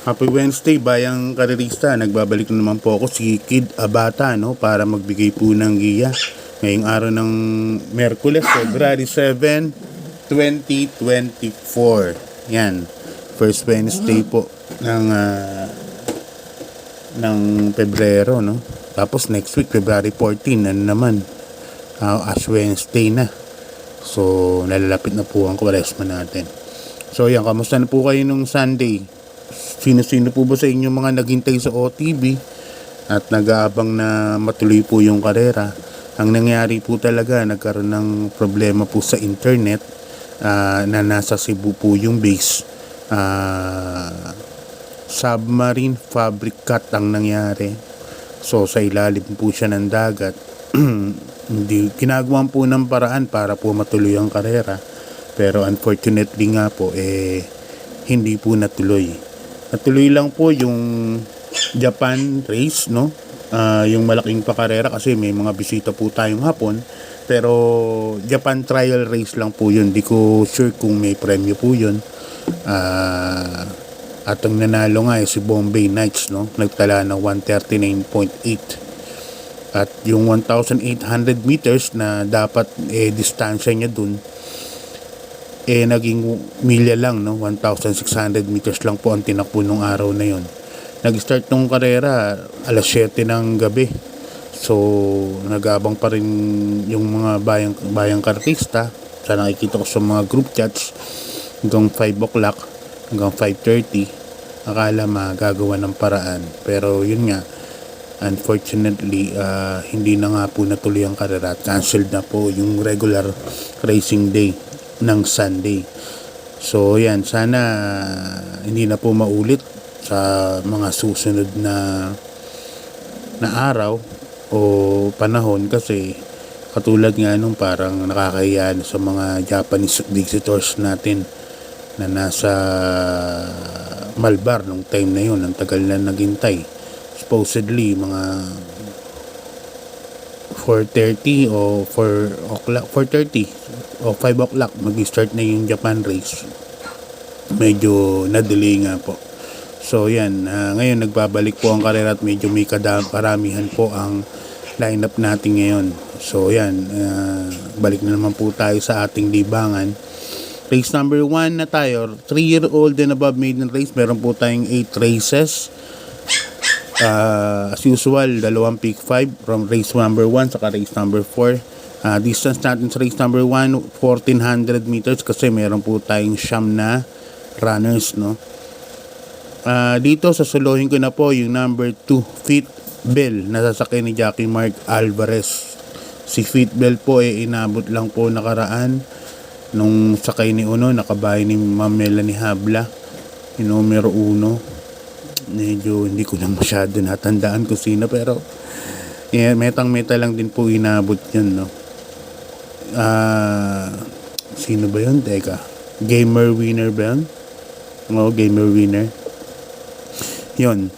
Happy Wednesday, bayang karerista. Nagbabalik na naman po ako, si Kid Abata, no, para magbigay po ng giya ngayong araw ng Miyerkules, February 7, 2024. Yan, first Wednesday po ng Pebrero, no. Tapos next week, February 14, ano naman, Ash Wednesday na. So, nalalapit na po ang Kwaresma natin. So, yan, kamusta na po kayo nung Sunday? Sino-sino po ba sa inyo mga naghintay sa OTV at nag-aabang na matuloy po yung karera? Ang nangyari po talaga, nagkaroon ng problema po sa internet, na nasa Cebu po yung base. Submarine fabric cut ang nangyari. So sa ilalim po siya ng dagat. Hindi ginagawa po ng paraan para po matuloy ang karera. Pero unfortunately nga po hindi po natuloy. Natuloy lang po yung Japan race, no? Yung malaking pakarera kasi may mga bisita po tayong hapon. Pero Japan trial race lang po yun. Di ko sure kung may premyo po yun. At ang nanalo nga si Bombay Knights, no? Nagtala ng 139.8. At yung 1,800 meters na dapat distansya niya dun, naging milya lang, no? 1,600 meters lang po ang tinakbo nung araw na yon. Nag-start nung karera alas 7 ng gabi. So nagabang pa rin yung mga bayang kartista sa nakikita ko sa mga group chats hanggang 5 o'clock, hanggang 5:30. Akala magagawa ng paraan, pero yun nga, unfortunately hindi na nga po natuloy ang karera. Cancelled na po yung regular racing day ng Sunday. So yan, sana hindi na po maulit sa mga susunod na araw o panahon, kasi katulad nga nung parang nakakahiya sa mga Japanese visitors natin na nasa Malbar nung time na yun. Ang tagal na naghintay, supposedly mga 4:30 o 4 o'clock, 4:30 o 5 o'clock mag-start na yung Japan race. Medyo na-delay nga po. So yan, ngayon nagbabalik po ang karera at medyo may karamihan po ang lineup natin ngayon. So yan, balik na naman po tayo sa ating libangan. Race number 1 na tayo, 3-year-old and above maiden race. Meron po tayong 8 races. As usual, dalawang pick 5 from race number 1 saka race number 4. Distance natin sa race number 1, 1,400 meters kasi meron po tayong siyam na runners, no? Dito sasuluhin ko na po yung number 2, Fit Bell, na sasakay ni Jockey Mark Alvarez. Si Fit Bell po inabot lang po nakaraan nung sakay ni Uno, nakabahay ni Ma'am Melanie Habla, yung numero 1. Medyo hindi ko lang masyado natandaan kung sino, pero metang-meta lang din po inabot yun, no? Sino ba yun? Teka, Gamer Winner ba yun? Oo, Gamer Winner yun.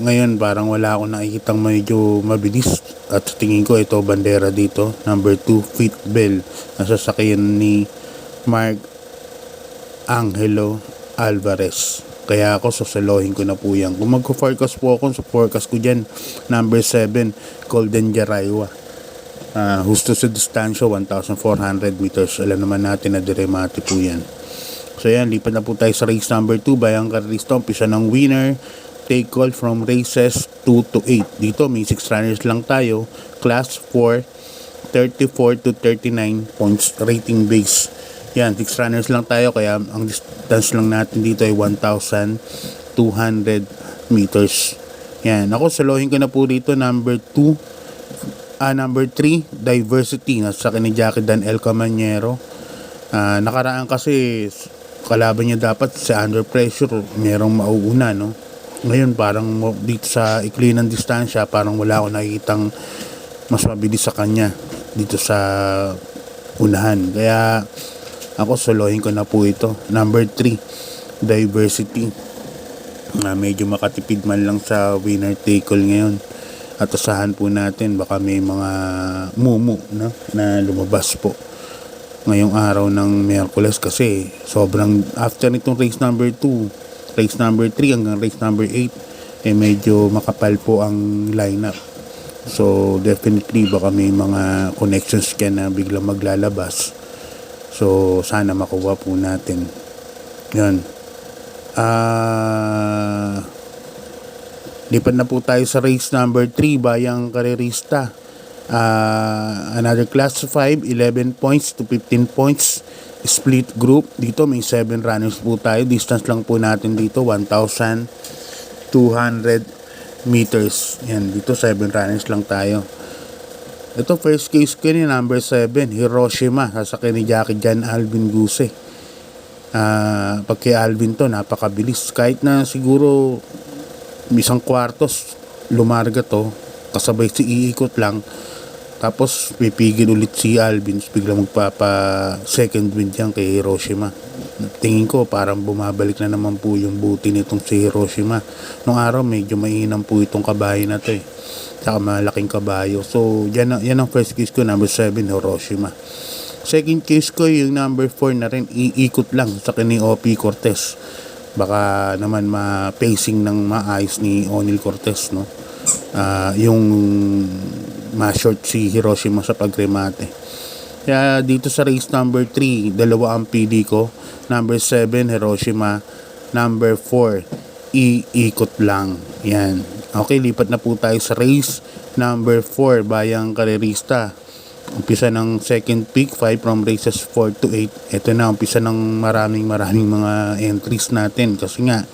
Ngayon parang wala akong nakikitang medyo mabilis, at sa tingin ko ito bandera dito, number 2, Fit Bell, nasasakyan ni Mark Angelo Alvarez. Kaya ako sasalohin ko na po yan. Kung magko-forecast po ako, sa forecast ko dyan number 7, Golden Jaraywa. Husto sa distansya 1,400 meters. Alam naman natin na diremate po yan. So yan, lipat na po tayo sa race number 2, bayang karista. Umpisa ng winner take call from races 2 to 8. Dito may 6 runners lang tayo, class 4, 34 to 39 points rating base. Yan, 6 runners lang tayo, kaya ang distance lang natin dito ay 1,200 meters. Yan, ako salohin ko na po dito number 2, number 3, Diversity, nasa akin ni Jackie Dan El Camanero. Nakaraan kasi kalaban niya dapat sa under pressure, merong mauuna, no? Ngayon parang dito sa ikli ng distansya, parang wala akong nakikitang mas mabilis sa kanya dito sa unahan. Kaya ako solohin ko na po ito, number 3, Diversity. Medyo makatipid man lang sa winner take all ngayon. At asahan po natin baka may mga mumu, no, na lumabas po ngayong araw ng Miyerkules, kasi sobrang after nitong race number 2 Race number 3 hanggang race number 8 medyo makapal po ang lineup. So definitely baka may mga connections ka na biglang maglalabas. So sana makuha po natin. Yun. Lipat na po tayo sa race number 3, Bayang Karerista. Another class 5, 11 points to 15 points split group. Dito may 7 runners po tayo. Distance lang po natin dito 1,200 meters. Yan, dito 7 runners lang tayo. Ito first case ko ni number 7, Hiroshima, sasakyan ni Jackie Jan Alvin Guse. Pag kay Alvin to napakabilis, kahit na siguro isang kwartos lumarga to, kasabay si iikot lang, tapos pipigil ulit si Alvin, biglang magpapa second wind yan kay Hiroshima. Tingin ko parang bumabalik na naman po yung buti nitong si Hiroshima. Nung araw medyo mainam po itong kabayo na to saka malaking kabayo. So yan ang first case ko, number 7, Hiroshima. Second case ko yung number 4 na rin, iikot lang sa kini OP Cortez. Baka naman ma-pacing ng maayos ni Onil Cortez, no? Yung ma-short si Hiroshima sa pagremate. Kaya dito sa race number 3, dalawa ang PD ko. Number 7, Hiroshima. Number 4, iikot lang. Yan. Okay, lipat na po tayo sa race number 4, Bayang Karerista. Umpisa ng second pick, 5 from races 4 to 8. Ito na, umpisa ng maraming mga entries natin. Kasi nga,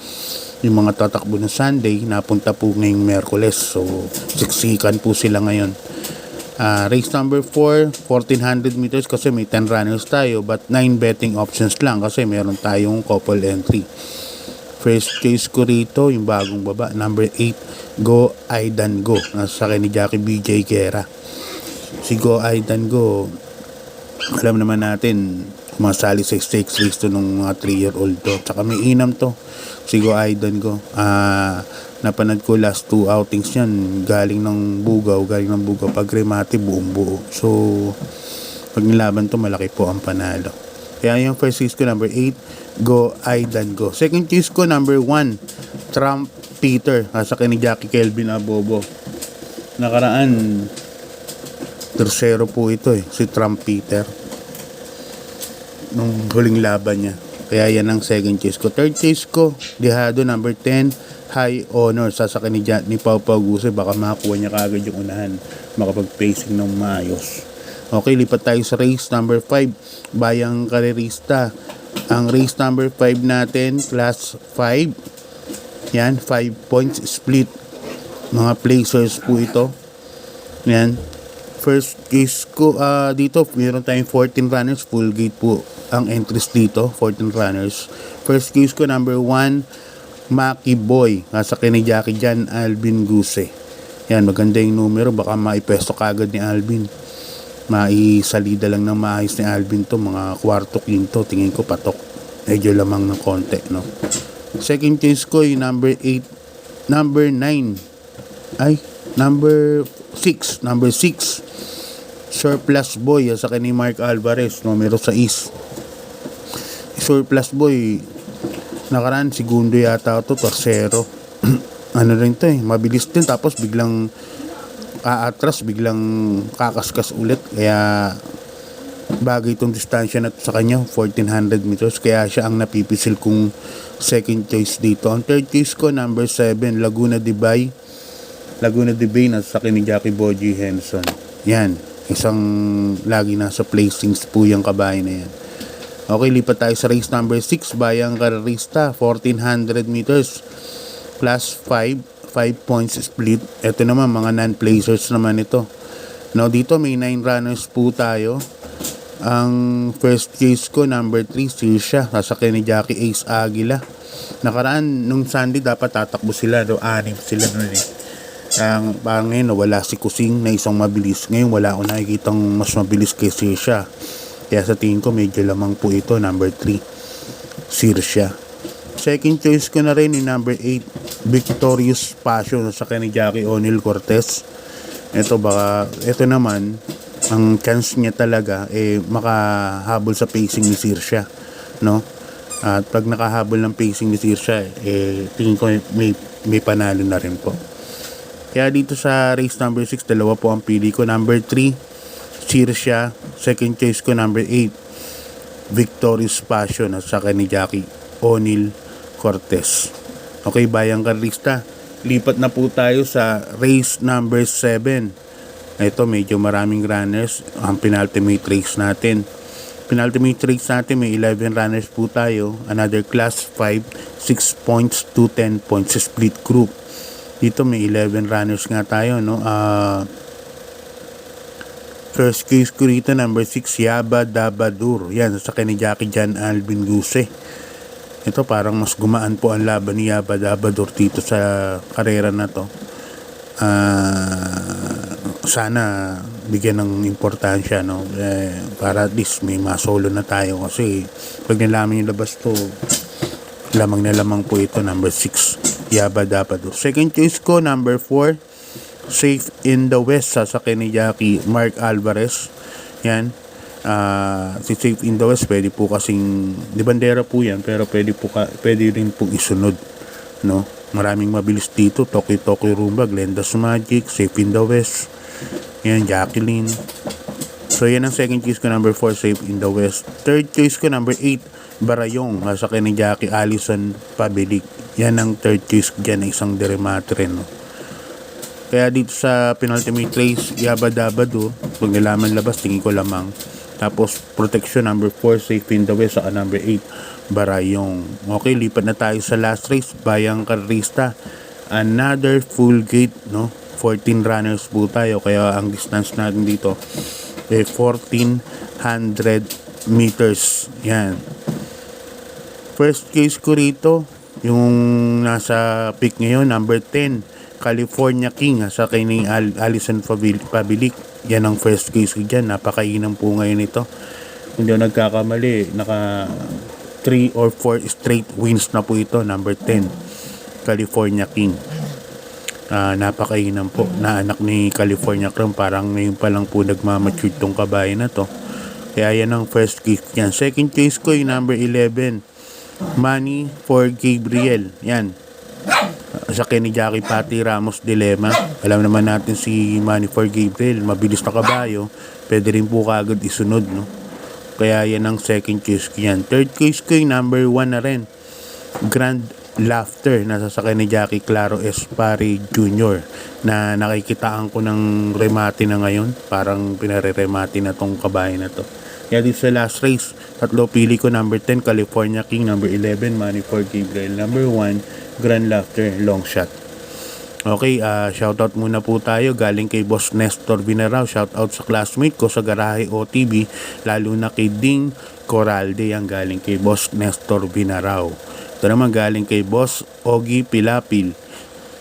yung mga tatakbo ng Sunday, napunta po ngayong Merkules. So, siksikan po sila ngayon. Race number 4, 1,400 meters kasi may 10 runners tayo, but 9 betting options lang kasi meron tayong couple entry. First case ko rito, yung bagong baba, number 8, Go Aidan Go. Nasa akin ni Jackie BJ Guerra. Si Go Aidan Go, alam naman natin, masali sa stakes race to nung mga 3-year-old to. Tsaka may inam to, si Go Aidan Go. Napanood ko last 2 outings yan, galing ng bugaw pag remate buong buo. So pag nilaban to, malaki po ang panalo. Kaya yung first case ko, number 8, Go Aidan Go. Second case ko, number 1, Trump Peter, nasa kay ni Jackie Kelvin Abobo. Nakaraan tercero po ito si Trump Peter nung huling laban niya. Kaya yan ang second case ko. Third case ko, Dehado, number 10, High Honor, sasakyan ni Pau Guse. Baka makakuha niya kagad yung unahan, makapag-pacing ng maayos. Okay, lipat tayo sa race number 5, Bayang Karerista. Ang race number 5 natin, class 5. Yan, 5 points split. Mga placers po ito. Yan. First case ko, dito, meron tayong 14 runners, full gate po ang entries dito, 14 runners. First case ko, number 1, Maki Boy, nasa ni Jackie Jan Alvin Guse. Yan, maganda yung numero, baka maipesto kagad ni Alvin. Maisalida lang ng maayos ni Alvin to, mga kwarto, quinto, tingin ko patok. Medyo lamang ng konti, no? Second case ko, yung number 8, number 9, number 6, Surplus Boy, sa ni Mark Alvarez, numero 6. Surplus Boy, nakaraan segundo yata ito, tercero. Ano rin to mabilis din, tapos biglang aatras, biglang kakaskas ulit. Kaya bagay itong distansya na sa kanya, 1,400 meters. Kaya siya ang napipisil kong second choice dito. Ang third choice ko, number 7, Laguna de Bay, nasa ni Jackie Boji Henson. Yan, isang lagi nasa placings po yung kabayo na yan. Okay, lipat tayo sa race number 6, Bayang Karerista, 1,400 meters, plus 5 points split. Ito naman, mga non-placers naman ito. Now, dito may 9 runners po tayo. Ang first case ko, number 3, Sirsha, sasakyan ni Jackie Ace Aguila. Nakaraan, nung Sunday, dapat tatakbo sila, 6 sila nun parang ngayon, wala si Kusing na isang mabilis. Ngayon, wala ako nakikitang mas mabilis kay Sirsha. Kaya sa tingin ko, medyo lamang po ito, number 3, Sirsha. Second choice ko na rin ni number 8, Victorious Passion, sa ni Jackie Onil Cortez. Ito naman, ang chance niya talaga, makahabol sa pacing ni Sirsha, no? At pag nakahabol ng pacing ni Sirsha, tingin ko may panalo na rin po. Kaya dito sa race number 6, dalawa po ang pili ko. Number 3, Sirsha. Second choice ko, number 8, Victorious Passion, at saka ni Jackie O'Neil Cortez. Okay, bayang karlista, lipat na po tayo sa race number 7. Ito, medyo maraming runners ang penultimate race natin. Penultimate race natin, may 11 runners po tayo. Another class 5, 6 points to 10 points split group. Dito may 11 runners nga tayo, no? First case ko rito, number 6, Yaba Dabadur. Yan, sa ni Jackie Jan Alvin Guse. Ito, parang mas gumaan po ang laban ni Yaba Dabadur dito sa karera na to. Sana bigyan ng importansya, no? Para at least may masolo na tayo, kasi pag nilaman yung labas to, lamang na lamang po ito. Number 6, Yaba Dabadur. Second choice ko, number 4, Safe in the West, sasakyan ni Jackie Mark Alvarez. Yan, si Safe in the West, pwede po kasing di bandera po yan, pero pwede rin po isunod, no? Maraming mabilis dito, Toki Rumba, Glenda's Magic, Safe in the West, yan, Jacqueline. So yan ang second choice ko, number 4, Safe in the West. Third choice ko, number 8, Barayong, sasakyan ni Jackie Allison Pabilik. Yan ang third choice ko dyan, isang deremate rin, no? Kaya dito sa penultimate race, Yaba Dabado, pag nilaman labas, tingin ko lamang. Tapos protection, number 4, Safe in the West, saka number 8, Barayong. Okay, lipat na tayo sa last race, bayang karista. Another full gate, no? 14 runners po tayo, kaya ang distance natin dito 1400 meters. Yan. First case ko rito, yung nasa pick ngayon, number 10, California King, sa kay ni Allison Pabilik. Yan ang first case ko dyan. Napakainam po ngayon ito. Hindi ako nagkakamali, naka 3 or 4 straight wins na po ito. Number 10, California King. Napakainam po, na anak ni California Crown. Parang ngayon pa lang po nagmamature tong kabayan na to. Kaya yan ang first case yan. Second case ko yung number 11, Money for Gabriel. Yan, sa ni Jackie Patty Ramos Dilema. Alam naman natin si Money for Gabriel, mabilis na kabayo, pwede rin po kagad isunod, no? Kaya yan ang second choice ko yan. Third choice ko yung number 1 na rin, Grand Laughter, nasasakay ni Jackie Claro Espari Jr. na nakikitaan ko ng remate na ngayon. Parang pinare-remate na tong kabayo na to. Kaya dito sa last race, tatlo pili ko, number 10, California King, number 11, Money for Gabriel, number 1, Grand Laughter, long shot. Okay, shoutout muna po tayo galing kay Boss Nestor Binarao. Shoutout sa classmate ko sa Garahe OTB, lalo na kay Ding Coralde, ang galing kay Boss Nestor Binarao. Ito naman galing kay Boss Ogie Pilapil.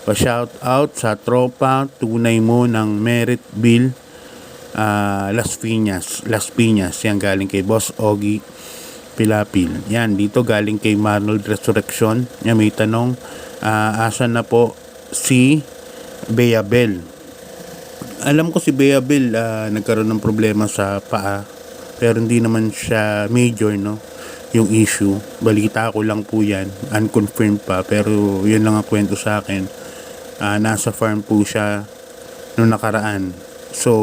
Pa-shoutout sa tropa tunay mo ng Merit Bill, Las Piñas, yan galing kay Boss Ogie Pilapil. Yan, dito galing kay Marnold Resurrection. Yan, may tanong, asan na po si Bea Bell? Alam ko si Bea Bell, nagkaroon ng problema sa paa, pero hindi naman siya major, no, yung issue. Balita ko lang po yan, unconfirmed pa, pero yun lang ang kwento sa akin. Nasa farm po siya noong nakaraan. So,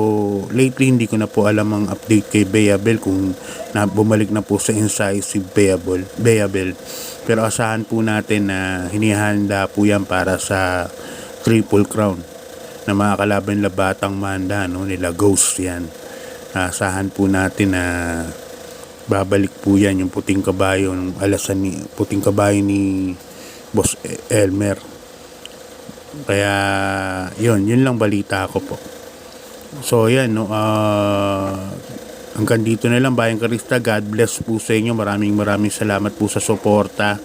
lately hindi ko na po alam ang update kay Bea Bell, kung bumalik na po sa ensayo si Bea Bell. Pero asahan po natin na hinihanda po yan para sa Triple Crown na mga kalaban nila Batang Manda, no, nila Ghost yan. Asahan po natin na babalik po yan, yung puting kabayo, ng puting kabayo ni Boss Elmer. Kaya yun lang balita ko po. So yan, no, hanggang dito na lang, bayang karista. God bless po sa inyo. Maraming salamat po sa suporta.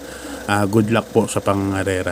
Good luck po sa pangangarera.